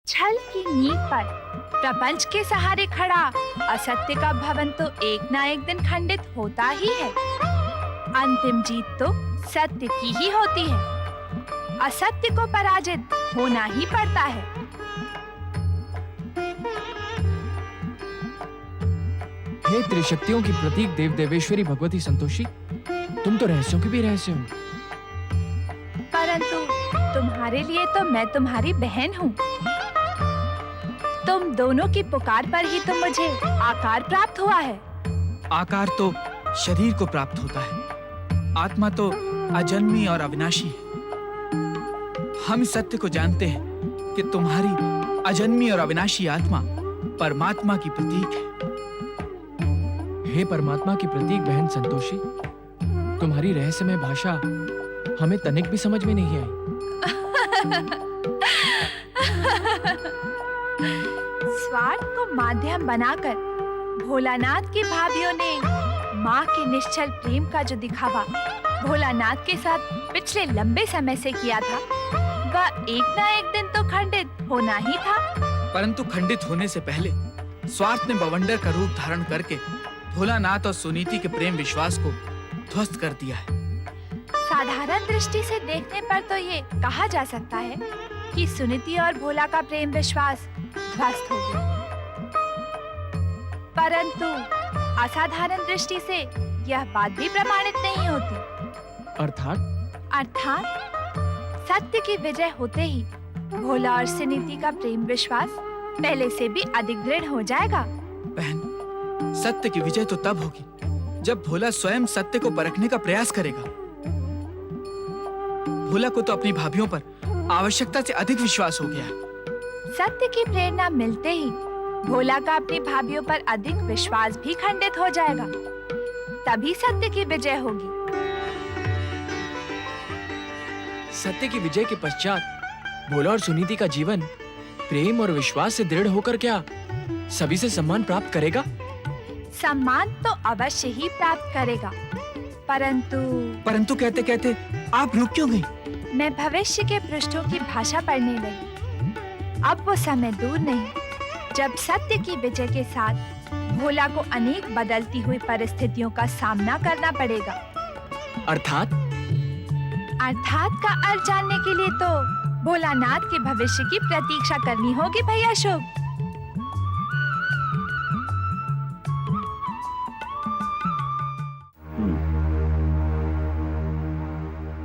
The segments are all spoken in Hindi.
छल की नींव पर प्रपंच के सहारे खड़ा असत्य का भवन तो एक ना एक दिन खंडित होता ही है। अंतिम जीत तो सत्य की ही होती है। असत्य को पराजित होना ही पड़ता है। हे त्रिशक्तियों की प्रतीक देव देवेश्वरी भगवती संतोषी, तुम तो रहस्यों की भी रहस्य हो। परंतु तुम्हारे लिए तो मैं तुम्हारी बहन हूँ। तुम दोनों की पुकार पर ही तो मुझे आकार प्राप्त हुआ है। आकार तो शरीर को प्राप्त होता है, आत्मा तो अजन्मी और अविनाशी है। हम इस सत्य को जानते हैं कि तुम्हारी अजन्मी और अविनाशी आत्मा परमात्मा की प्रतीक है। हे परमात्मा की प्रतीक बहन संतोषी, तुम्हारी रहस्यमय भाषा हमें तनिक भी समझ में नहीं आई। स्वार्थ को माध्यम बनाकर भोलानाथ की भाभियों ने माँ के निश्चल प्रेम का जो दिखावा भोलानाथ के साथ पिछले लंबे समय से किया था, वह एक ना एक दिन तो खंडित होना ही था। परंतु खंडित होने से पहले स्वार्थ ने बवंडर का रूप धारण करके भोलानाथ और सुनीति के प्रेम विश्वास को ध्वस्त कर दिया है। साधारण दृष्टि से देखने पर तो ये कहा जा सकता है कि सुनीति और भोला का प्रेम विश्वास ध्वस्त हो गया, परंतु असाधारण दृष्टि से यह बात भी प्रमाणित नहीं होती। अर्थात सत्य की विजय होते ही भोला और सुनीति का प्रेम विश्वास पहले से भी अधिक दृढ़ हो जाएगा। बहन, सत्य की विजय तो तब होगी जब भोला स्वयं सत्य को परखने का प्रयास करेगा। भोला को तो अपनी भाभियों पर आवश्यकता से अधिक विश्वास हो गया है। सत्य की प्रेरणा मिलते ही भोला का अपनी भाभियों पर अधिक विश्वास भी खंडित हो जाएगा, तभी सत्य की विजय होगी। सत्य की विजय के पश्चात भोला और सुनीति का जीवन प्रेम और विश्वास से दृढ़ होकर क्या सभी से सम्मान प्राप्त करेगा? सम्मान तो अवश्य ही प्राप्त करेगा, परंतु कहते कहते आप रुक क्यों गई? मैं भविष्य के पृष्ठों की भाषा पढ़ने लगी। अब वो समय दूर नहीं जब सत्य की विजय के साथ भोला को अनेक बदलती हुई परिस्थितियों का सामना करना पड़ेगा। अर्थात का अर्थ जानने के लिए तो भोलानाथ के भविष्य की प्रतीक्षा करनी होगी भैया शुभ।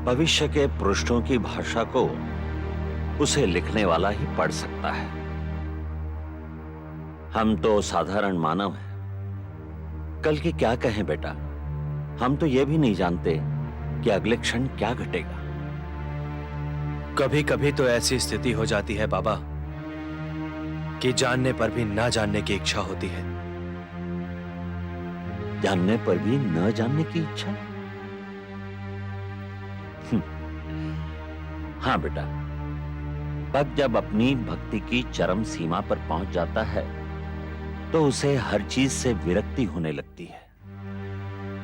भविष्य के पृष्ठों की भाषा को उसे लिखने वाला ही पढ़ सकता है। हम तो साधारण मानव हैं। कल की क्या कहें बेटा, हम तो ये भी नहीं जानते कि अगले क्षण क्या घटेगा। कभी कभी तो ऐसी स्थिति हो जाती है बाबा कि जानने पर भी ना जानने की इच्छा होती है। जानने पर भी न जानने की इच्छा? हाँ बेटा, भक्त जब अपनी भक्ति की चरम सीमा पर पहुंच जाता है तो उसे हर चीज से विरक्ति होने लगती है।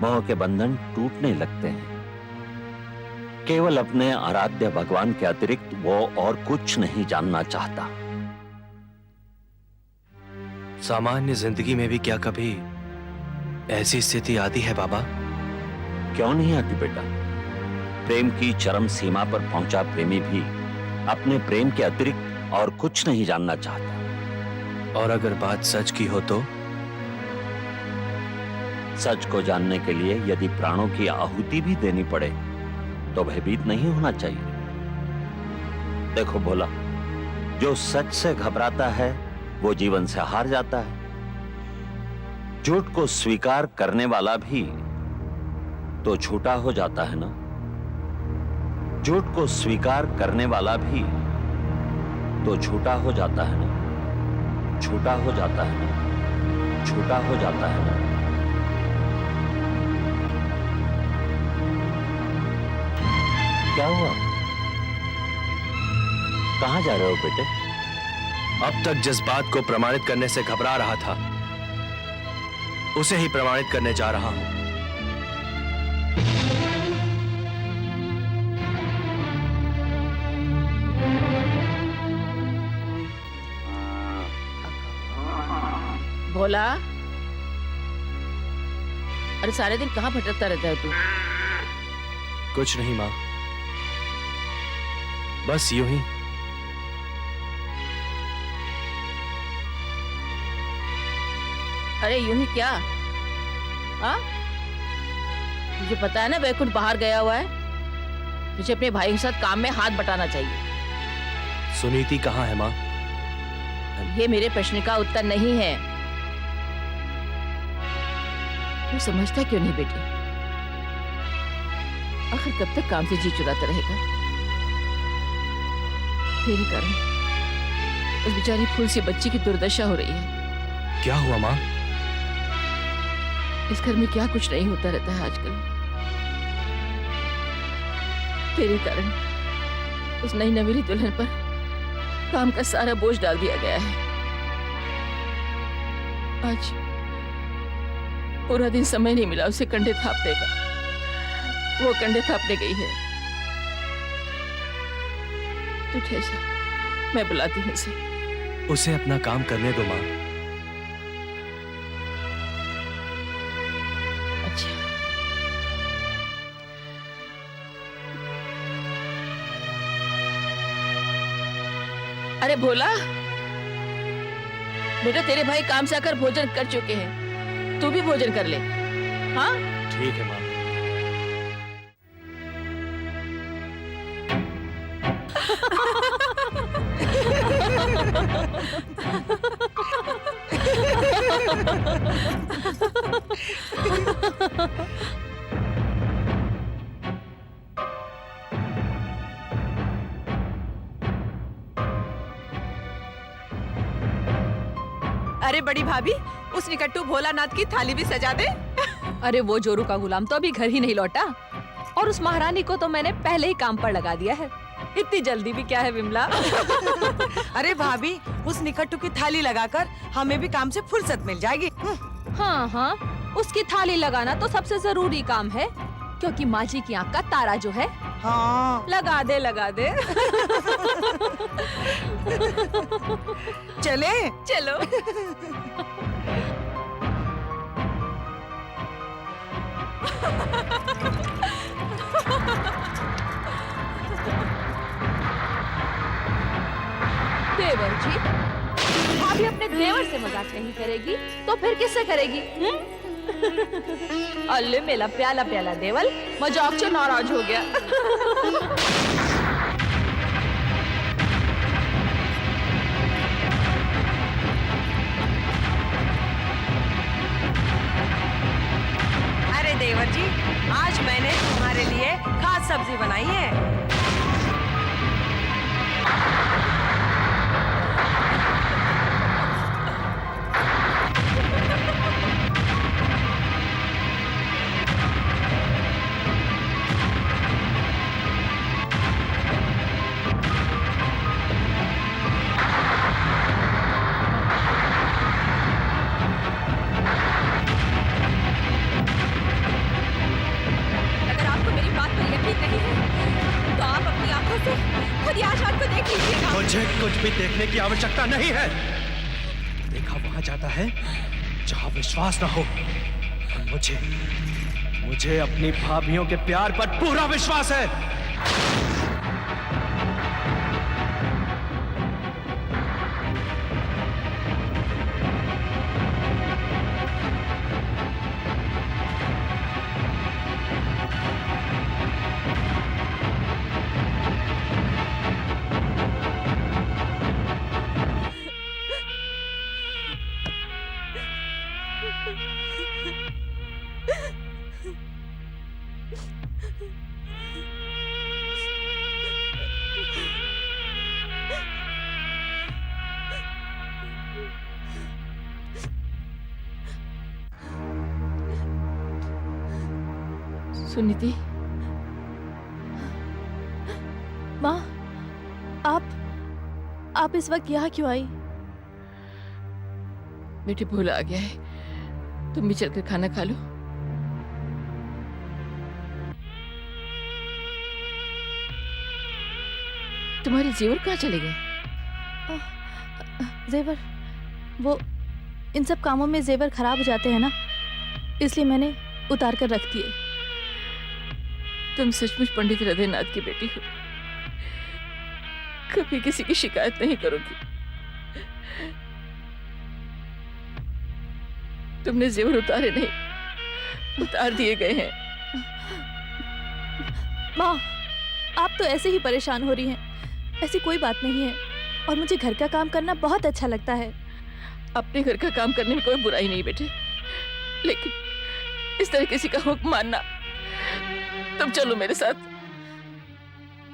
मोह के बंधन टूटने लगते हैं। केवल अपने आराध्य भगवान के अतिरिक्त वो और कुछ नहीं जानना चाहता। सामान्य जिंदगी में भी क्या कभी ऐसी स्थिति आती है बाबा? क्यों नहीं आती बेटा? प्रेम की चरम सीमा पर पहुंचा प्रेमी भी अपने प्रेम के अतिरिक्त और कुछ नहीं जानना चाहता। और अगर बात सच की हो तो? सच को जानने के लिए यदि प्राणों की आहुति भी देनी पड़े तो भयभीत नहीं होना चाहिए। देखो भोला, जो सच से घबराता है वो जीवन से हार जाता है। झूठ को स्वीकार करने वाला भी तो झूठा हो जाता है ना। झूठ को स्वीकार करने वाला भी तो झूठा हो जाता है ना। झूठा हो जाता है ना। झूठा हो जाता है ना। क्या हुआ? कहां जा रहे हो बेटे? अब तक जिस बात को प्रमाणित करने से घबरा रहा था उसे ही प्रमाणित करने जा रहा हूं। भोला, अरे सारे दिन कहाँ भटकता रहता है तू? कुछ नहीं माँ, बस यूं ही। अरे यूं ही क्या? हाँ, तुझे पता है ना वैकुंठ बाहर गया हुआ है। तुझे अपने भाई के साथ काम में हाथ बटाना चाहिए। सुनीति कहाँ है माँ? ये मेरे प्रश्न का उत्तर नहीं है। तू समझता क्यों नहीं बेटी? आखिर कब तक काम से जी चुराता रहेगा? तेरे कारण उस बेचारी फूल सी बच्ची की दुर्दशा हो रही है। क्या हुआ माँ? इस घर में क्या कुछ नहीं होता रहता है आजकल। तेरे कारण उस नई नवेली दुल्हन पर काम का सारा बोझ डाल दिया गया है। आज पूरा दिन समय नहीं मिला उसे कंधे थापने का। वो कंधे थापने गई है। तू ठहर जा, मैं बुलाती हूँ उसे। उसे अपना काम करने दो माँ। अच्छा, अरे भोला बेटा, तेरे भाई काम से आकर भोजन कर चुके हैं, तू भी भोजन कर ले। हाँ ठीक है माँ। अरे बड़ी भाभी, उस निकट्टू भोलानाथ की थाली भी सजा दे। अरे वो जोरू का गुलाम तो अभी घर ही नहीं लौटा, और उस महारानी को तो मैंने पहले ही काम पर लगा दिया है। इतनी जल्दी भी क्या है विमला? अरे भाभी, उस निकट्टू की थाली लगाकर हमें भी काम से फुर्सत मिल जाएगी। हाँ हाँ, उसकी थाली लगाना तो सबसे जरूरी काम है, क्योंकि माँ जी की आँख का तारा जो है। हाँ, लगा दे लगा दे। चले चलो। देवर जी, भाभी अपने देवर से मजाक नहीं करेगी तो फिर किससे करेगी? अल्ले मेला प्याला प्याला देवल, मजाक से नाराज हो गया। अरे देवर जी, आज मैंने तुम्हारे लिए खास सब्जी बनाई है। अगर आपको मेरी बात पर यकीन नहीं है तो आप अपनी आंखों से खुद ही आज रात को देख लीजिएगा। मुझे कुछ भी देखने की आवश्यकता नहीं है। देखा वहां जाता है जहां विश्वास ना हो। मुझे अपनी भाभियों के प्यार पर पूरा विश्वास है। सुनीति, माँ, आप इस वक्त यहाँ क्यों आई? बेटी भोला आ गया है, तुम भी चलकर खाना खा लो। तुम्हारे जेवर कहाँ चले गए? जेवर, वो इन सब कामों में जेवर खराब हो जाते हैं ना, इसलिए मैंने उतार कर रख दिए। तुम सचमुच पंडित हृदयनाथ की बेटी हो, कभी किसी की शिकायत नहीं करोगी। तुमने जेवर उतारे नहीं, उतार दिए गए हैं। माँ, आप तो ऐसे ही परेशान हो रही हैं। ऐसी कोई बात नहीं है, और मुझे घर का काम करना बहुत अच्छा लगता है। अपने घर का काम करने में कोई बुराई नहीं बेटे, लेकिन इस तरह किसी का हुक्म मानना। तुम चलो मेरे साथ।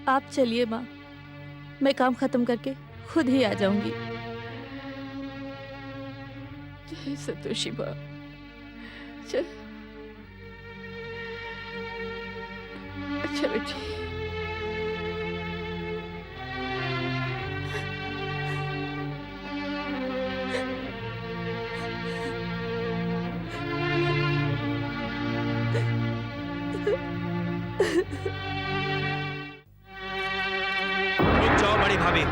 आप चलिए माँ, मैं काम खत्म करके खुद ही आ जाऊंगी। जय संतोषी माँ। चल अच्छा बेटी। रुक जाओ बड़ी भाभी,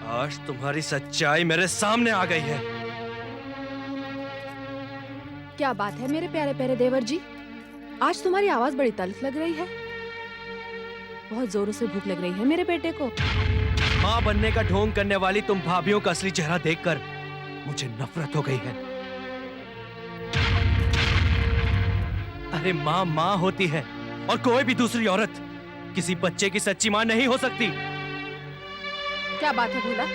आज तुम्हारी सच्चाई मेरे सामने आ गई है। क्या बात है मेरे प्यारे प्यारे देवर जी, आज तुम्हारी आवाज बड़ी तल्ख लग रही है। बहुत जोरों से भूख लग रही है मेरे बेटे को। माँ बनने का ढोंग करने वाली तुम भाभियों का असली चेहरा देखकर मुझे नफरत हो गई है। अरे माँ माँ होती है, और कोई भी दूसरी औरत किसी बच्चे की सच्ची माँ नहीं हो सकती। क्या बात है भोला,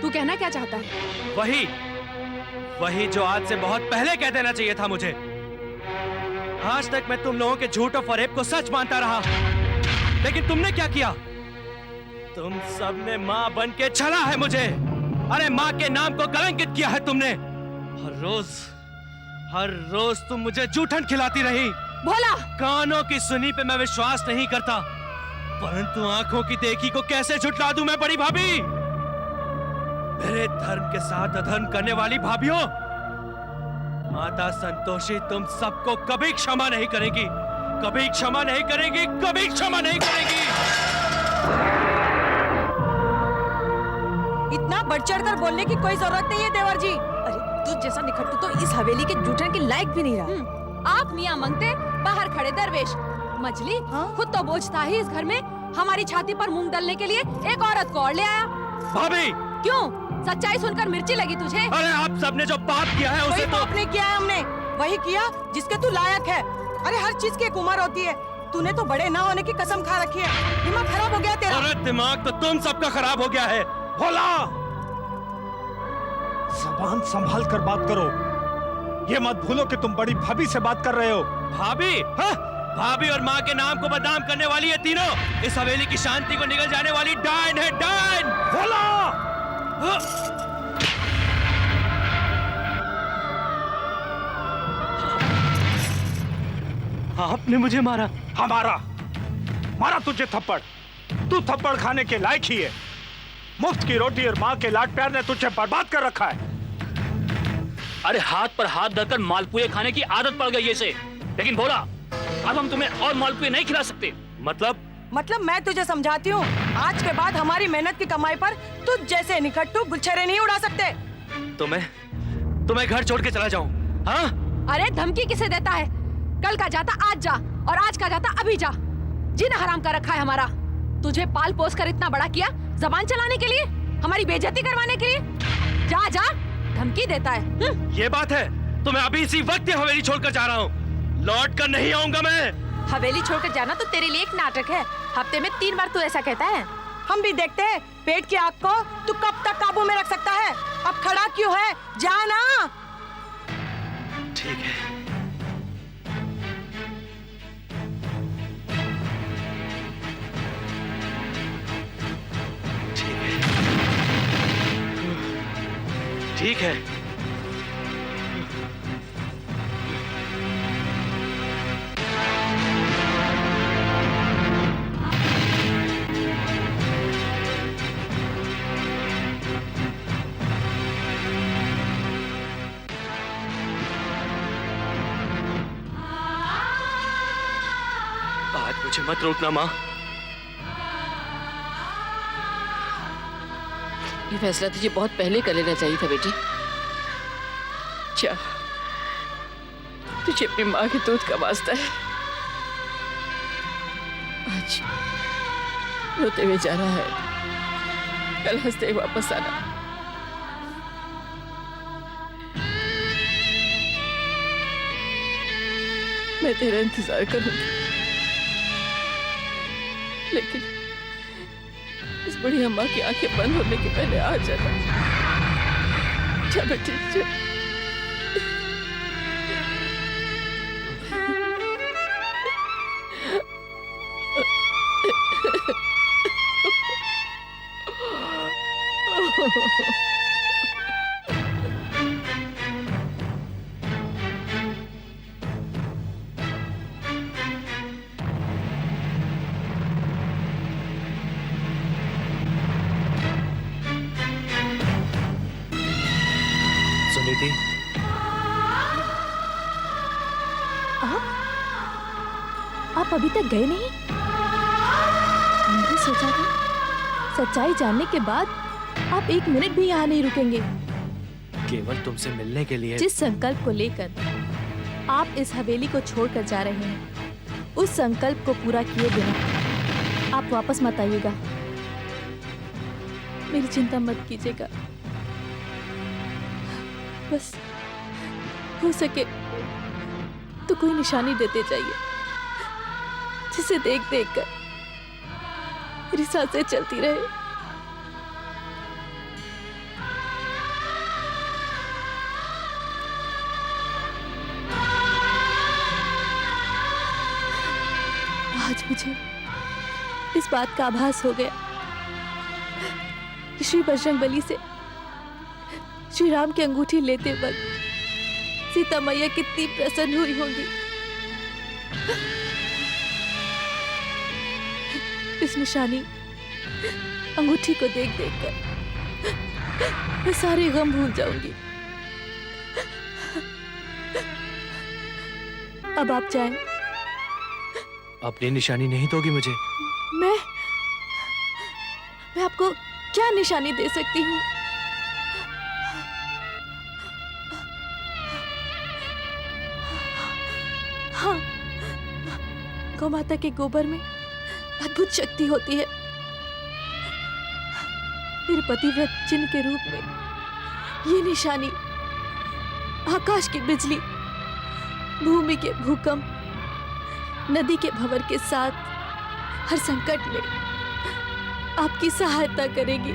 तू कहना क्या चाहता है? वही जो आज से बहुत पहले कह देना चाहिए था मुझे। आज तक मैं तुम लोगों के झूठ और फरेब को सच मानता रहा, लेकिन तुमने क्या किया? तुम सबने माँ बन के छला है मुझे। अरे माँ के नाम को कलंकित किया है तुमने। हर रोज तुम मुझे जूठन खिलाती रही। भोला, कानों की सुनी पे मैं विश्वास नहीं करता, परंतु आंखों की देखी को कैसे झुठला दूं मैं बड़ी भाभी? मेरे धर्म के साथ अधर्म करने वाली भाभियों, माता संतोषी तुम सबको कभी क्षमा नहीं करेगी, कभी क्षमा नहीं करेगी, कभी क्षमा नहीं करेगी। इतना बढ़ चढ़ कर बोलने की कोई जरूरत नहीं है देवर जी। अरे तू जैसा निखट्टू तो इस हवेली के जूठन के लायक भी नहीं रहा। आप मियाँ मंगते, बाहर खड़े दरवेश। मछली खुद तो बोझ था ही इस घर में, हमारी छाती पर मूंग डालने के लिए एक औरत को और ले आया। भाभी क्यों, सच्चाई सुनकर मिर्ची लगी तुझे? अरे आप सबने जो पाप किया है उसे तो आपने किया है, हमने वही किया जिसके तू लायक है। अरे हर चीज की एक उम्र होती है, तूने तो बड़े ना होने की कसम खा रखी है। दिमाग खराब हो गया तेरा। अरे दिमाग तो तुम सबका खराब हो गया है। भोला, ज़बान संभाल कर बात करो। ये मत भूलो कि तुम बड़ी भाभी से बात कर रहे हो। भाभी? हाँ? भाभी और माँ के नाम को बदनाम करने वाली है तीनों, इस हवेली की शांति को निगल जाने वाली डायन है, डायन। भोला! आपने मुझे मारा? हमारा मारा तुझे थप्पड़। तू थप्पड़ खाने के लायक ही है। मुफ्त की रोटी और माँ के लाड प्यार ने तुझे बर्बाद कर रखा है। अरे हाथ पर हाथ धरकर मालपुए खाने की आदत पड़ गई है इसे। लेकिन भोला, अब हम तुम्हें और मालपुए नहीं खिला सकते। मतलब मैं तुझे समझाती हूँ, आज के बाद हमारी मेहनत की कमाई पर तुझ जैसे निखट्टू गुलछरे नहीं उड़ा सकते। तुम्हें घर छोड़ के चला जाऊं? हाँ? अरे धमकी किसे देता है? कल का जाता आज जा, और आज का जाता अभी जा। जिन हराम का रखा है हमारा। तुझे पाल पोस कर इतना बड़ा किया, जबान चलाने के लिए, हमारी बेइज्जती करवाने के लिए। जा जा, धमकी देता है। ये बात है तो मैं अभी इसी वक्त ये हवेली छोड़कर जा रहा हूँ, लौट कर नहीं आऊंगा मैं। हवेली छोड़कर जाना तो तेरे लिए एक नाटक है। हफ्ते में 3 बार तू ऐसा कहता है। हम भी देखते हैं पेट की आग को तू कब तक काबू में रख सकता है। अब खड़ा क्यों है, जा ना। ठीक है। ठीक है। आज मुझे मत रोकना माँ। ये फैसला तुझे बहुत पहले कर लेना चाहिए था बेटी। क्या तुझे अपनी माँ के दूध का वास्ता है? आज रोते हुए जा रहा है, कल हंसते हुए वापस आना। मैं तेरा इंतजार करूंगी, लेकिन इस बुढ़ी अम्मा की आंखें बंद होने के पहले आ जाना। जा बेटी जा। सुनीति, आप अभी तक गए नहीं? मैंने सोचा था सच्चाई जानने के बाद आप एक मिनट भी यहाँ नहीं रुकेंगे। केवल तुमसे मिलने के लिए। जिस संकल्प को लेकर आप इस हवेली को छोड़कर जा रहे हैं, उस संकल्प को पूरा किए बिना आप वापस मत आइएगा। मेरी चिंता मत कीजिएगा। बस हो सके तो कोई निशानी देते जाइए, जिसे देख देख कर मेरी सांसें चलती रहे। आज मुझे इस बात का आभास हो गया कि श्री बजरंगबली से श्री राम की अंगूठी लेते वक्त सीता मैया कितनी प्रसन्न हुई होंगी। इस निशानी अंगूठी को देख देख कर मैं सारे गम भूल जाऊंगी। अब आप जाएं। अपनी निशानी नहीं दोगी मुझे? मैं आपको क्या निशानी दे सकती हूँ? हाँ, गौ माता के गोबर में अद्भुत शक्ति होती है। मेरे पतिव्रत चिन्ह के रूप में ये निशानी आकाश की बिजली, भूमि के भूकंप, नदी के भंवर के साथ हर संकट में आपकी सहायता करेगी।